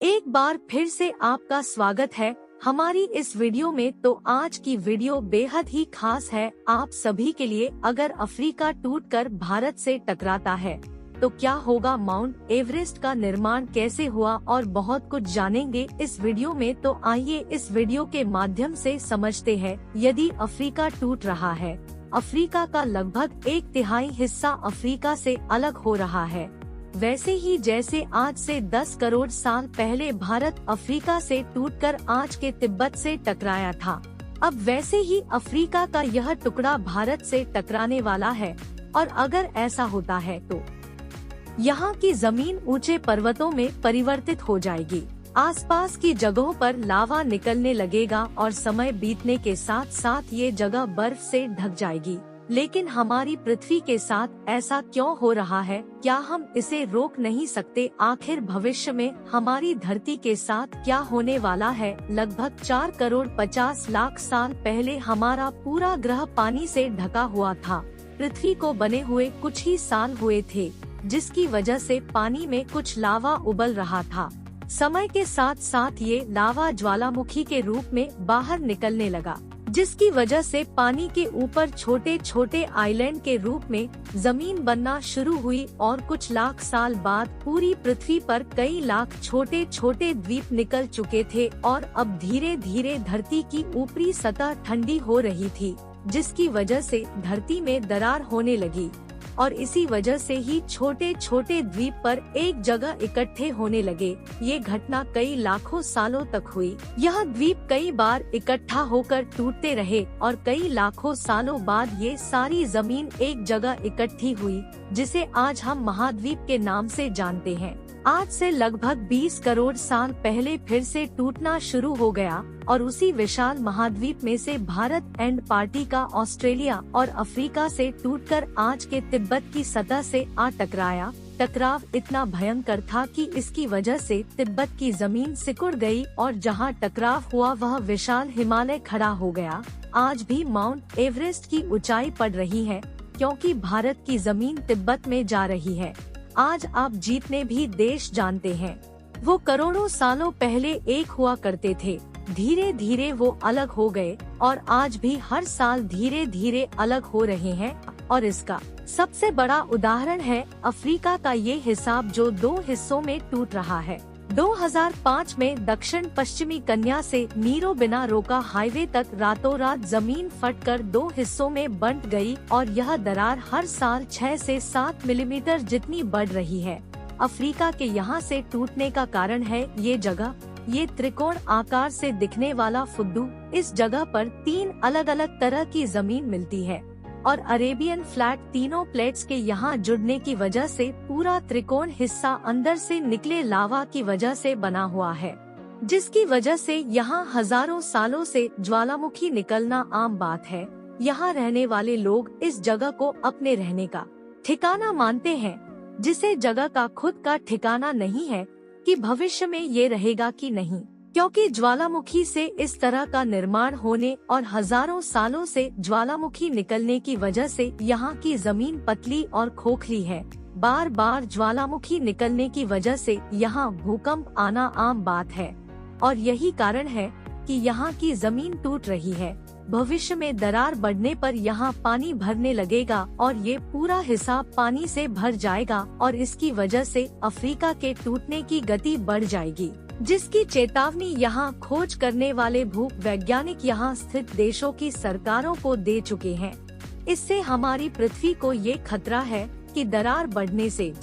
एक बार फिर से आपका स्वागत है हमारी इस वीडियो में। तो आज की वीडियो बेहद ही खास है आप सभी के लिए। अगर अफ्रीका टूटकर भारत से टकराता है तो क्या होगा, माउंट एवरेस्ट का निर्माण कैसे हुआ और बहुत कुछ जानेंगे इस वीडियो में। तो आइए इस वीडियो के माध्यम से समझते हैं। यदि अफ्रीका टूट रहा है, अफ्रीका का लगभग 1/3 हिस्सा अफ्रीका से अलग हो रहा है। वैसे ही जैसे आज से 10 करोड़ साल पहले भारत अफ्रीका से टूटकर आज के तिब्बत से टकराया था, अब वैसे ही अफ्रीका का यह टुकड़ा भारत से टकराने वाला है। और अगर ऐसा होता है तो यहाँ की जमीन ऊंचे पर्वतों में परिवर्तित हो जाएगी, आसपास की जगहों पर लावा निकलने लगेगा और समय बीतने के साथ साथ ये जगह बर्फ से ढक जाएगी। लेकिन हमारी पृथ्वी के साथ ऐसा क्यों हो रहा है? क्या हम इसे रोक नहीं सकते? आखिर भविष्य में हमारी धरती के साथ क्या होने वाला है? लगभग 4 करोड़ 50 लाख साल पहले हमारा पूरा ग्रह पानी से ढका हुआ था। पृथ्वी को बने हुए कुछ ही साल हुए थे, जिसकी वजह से पानी में कुछ लावा उबल रहा था। समय के साथ साथ ये लावा ज्वालामुखी के रूप में बाहर निकलने लगा, जिसकी वजह से पानी के ऊपर छोटे छोटे आइलैंड के रूप में जमीन बनना शुरू हुई और कुछ लाख साल बाद पूरी पृथ्वी पर कई लाख छोटे छोटे द्वीप निकल चुके थे। और अब धीरे धीरे धरती की ऊपरी सतह ठंडी हो रही थी, जिसकी वजह से धरती में दरार होने लगी और इसी वजह से ही छोटे छोटे द्वीप पर एक जगह इकट्ठे होने लगे। ये घटना कई लाखों सालों तक हुई। यह द्वीप कई बार इकट्ठा होकर टूटते रहे और कई लाखों सालों बाद ये सारी जमीन एक जगह इकट्ठी हुई, जिसे आज हम महाद्वीप के नाम से जानते हैं। आज से लगभग 20 करोड़ साल पहले फिर से टूटना शुरू हो गया और उसी विशाल महाद्वीप में से भारत, एंटार्कटिका, ऑस्ट्रेलिया और अफ्रीका से टूटकर आज के तिब्बत की सतह से आ टकराया। टकराव इतना भयंकर था कि इसकी वजह से तिब्बत की जमीन सिकुड़ गई और जहां टकराव हुआ वह विशाल हिमालय खड़ा हो गया। आज भी माउंट एवरेस्ट की ऊंचाई पड़ रही है, क्योंकि भारत की जमीन तिब्बत में जा रही है। आज आप जितने भी देश जानते हैं, वो करोड़ों सालों पहले एक हुआ करते थे। धीरे धीरे वो अलग हो गए और आज भी हर साल धीरे धीरे अलग हो रहे हैं। और इसका सबसे बड़ा उदाहरण है अफ्रीका का ये हिसाब, जो 2 हिस्सों में टूट रहा है। 2005 में दक्षिण पश्चिमी कन्या से मीरो बिना रोका हाईवे तक रातों रात जमीन फटकर 2 हिस्सों में बंट गई और यह दरार हर साल 6 से 7 मिलीमीटर जितनी बढ़ रही है। अफ्रीका के यहाँ से टूटने का कारण है ये जगह, ये त्रिकोण आकार से दिखने वाला फुद्दू। इस जगह पर 3 अलग अलग तरह की जमीन मिलती है और अरेबियन फ्लैट तीनों प्लेट्स के यहाँ जुड़ने की वजह से पूरा त्रिकोण हिस्सा अंदर से निकले लावा की वजह से बना हुआ है, जिसकी वजह से यहाँ हजारों सालों से ज्वालामुखी निकलना आम बात है। यहाँ रहने वाले लोग इस जगह को अपने रहने का ठिकाना मानते हैं, जिसे जगह का खुद का ठिकाना नहीं है कि भविष्य में ये रहेगा कि नहीं, क्योंकि ज्वालामुखी से इस तरह का निर्माण होने और हजारों सालों से ज्वालामुखी निकलने की वजह से यहाँ की जमीन पतली और खोखली है। बार बार ज्वालामुखी निकलने की वजह से यहाँ भूकंप आना आम बात है और यही कारण है कि यहाँ की जमीन टूट रही है। भविष्य में दरार बढ़ने पर यहाँ पानी भरने लगेगा और ये पूरा हिसाब पानी से भर जाएगा और इसकी वजह से अफ्रीका के टूटने की गति बढ़ जाएगी, जिसकी चेतावनी यहाँ खोज करने वाले भू वैज्ञानिक यहाँ स्थित देशों की सरकारों को दे चुके हैं। इससे हमारी पृथ्वी को ये खतरा है कि दरार बढ़ने से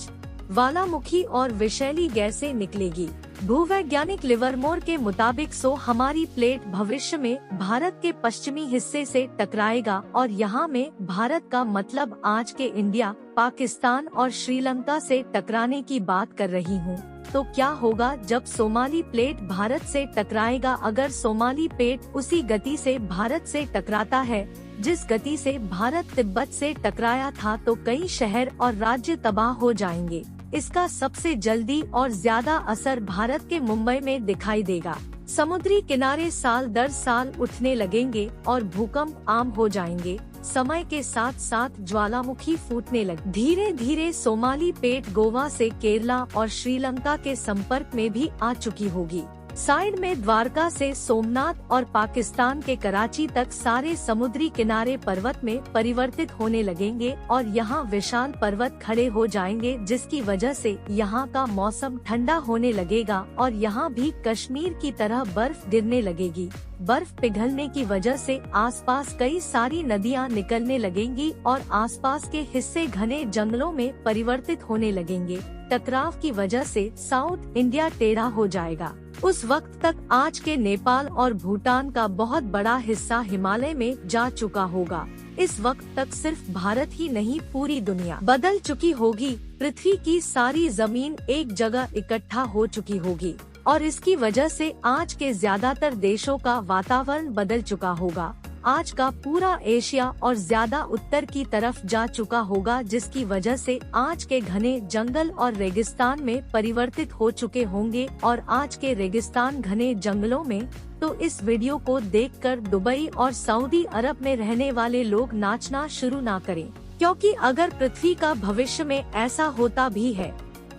ज्वालामुखी और विषैली गैसें निकलेगी। भूवैज्ञानिक लिवरमोर के मुताबिक हमारी प्लेट भविष्य में भारत के पश्चिमी हिस्से से टकराएगा और यहाँ में भारत का मतलब आज के इंडिया, पाकिस्तान और श्रीलंका से टकराने की बात कर रही हूँ। तो क्या होगा जब सोमाली प्लेट भारत से टकराएगा? अगर सोमाली प्लेट उसी गति से भारत से टकराता है जिस गति से भारत तिब्बत से टकराया था, तो कई शहर और राज्य तबाह हो जाएंगे। इसका सबसे जल्दी और ज्यादा असर भारत के मुंबई में दिखाई देगा। समुद्री किनारे साल दर साल उठने लगेंगे और भूकंप आम हो जाएंगे। समय के साथ साथ ज्वालामुखी फूटने लगे। धीरे धीरे सोमाली पेट गोवा से केरला और श्रीलंका के संपर्क में भी आ चुकी होगी। साइड में द्वारका से सोमनाथ और पाकिस्तान के कराची तक सारे समुद्री किनारे पर्वत में परिवर्तित होने लगेंगे और यहाँ विशाल पर्वत खड़े हो जाएंगे, जिसकी वजह से यहाँ का मौसम ठंडा होने लगेगा और यहाँ भी कश्मीर की तरह बर्फ गिरने लगेगी। बर्फ पिघलने की वजह से आसपास कई सारी नदियाँ निकलने लगेंगी और आसपास के हिस्से घने जंगलों में परिवर्तित होने लगेंगे। टकराव की वजह से साउथ इंडिया टेढ़ा हो जाएगा। उस वक्त तक आज के नेपाल और भूटान का बहुत बड़ा हिस्सा हिमालय में जा चुका होगा। इस वक्त तक सिर्फ भारत ही नहीं, पूरी दुनिया बदल चुकी होगी। पृथ्वी की सारी जमीन एक जगह इकट्ठा हो चुकी होगी और इसकी वजह से आज के ज्यादातर देशों का वातावरण बदल चुका होगा। आज का पूरा एशिया और ज्यादा उत्तर की तरफ जा चुका होगा, जिसकी वजह से आज के घने जंगल और रेगिस्तान में परिवर्तित हो चुके होंगे और आज के रेगिस्तान घने जंगलों में। तो इस वीडियो को देखकर दुबई और सऊदी अरब में रहने वाले लोग नाचना शुरू ना करें, क्योंकि अगर पृथ्वी का भविष्य में ऐसा होता भी है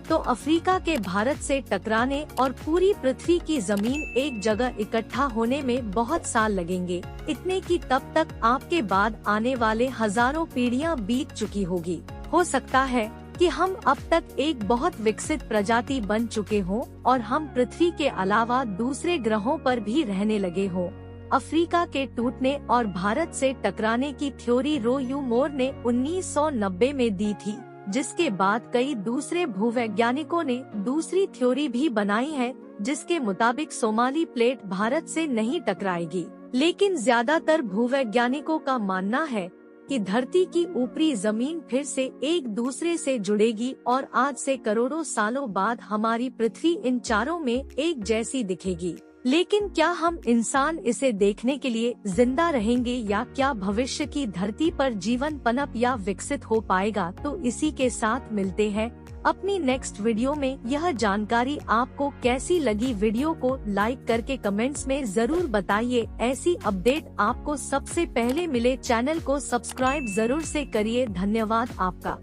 तो अफ्रीका के भारत से टकराने और पूरी पृथ्वी की जमीन एक जगह इकट्ठा होने में बहुत साल लगेंगे। इतने की तब तक आपके बाद आने वाले हजारों पीढ़ियां बीत चुकी होगी। हो सकता है कि हम अब तक एक बहुत विकसित प्रजाति बन चुके हों और हम पृथ्वी के अलावा दूसरे ग्रहों पर भी रहने लगे हों। अफ्रीका के टूटने और भारत से टकराने की थ्योरी रो यू मोर ने 1990 में दी थी, जिसके बाद कई दूसरे भूवैज्ञानिकों ने दूसरी थ्योरी भी बनाई है, जिसके मुताबिक सोमाली प्लेट भारत से नहीं टकराएगी। लेकिन ज्यादातर भूवैज्ञानिकों का मानना है कि धरती की ऊपरी जमीन फिर से एक दूसरे से जुड़ेगी और आज से करोड़ों सालों बाद हमारी पृथ्वी इन चारों में एक जैसी दिखेगी। लेकिन क्या हम इंसान इसे देखने के लिए जिंदा रहेंगे या क्या भविष्य की धरती पर जीवन पनप या विकसित हो पाएगा? तो इसी के साथ मिलते हैं अपनी नेक्स्ट वीडियो में। यह जानकारी आपको कैसी लगी? वीडियो को लाइक करके कमेंट्स में जरूर बताइए। ऐसी अपडेट आपको सबसे पहले मिले, चैनल को सब्सक्राइब जरूर से करिए। धन्यवाद आपका।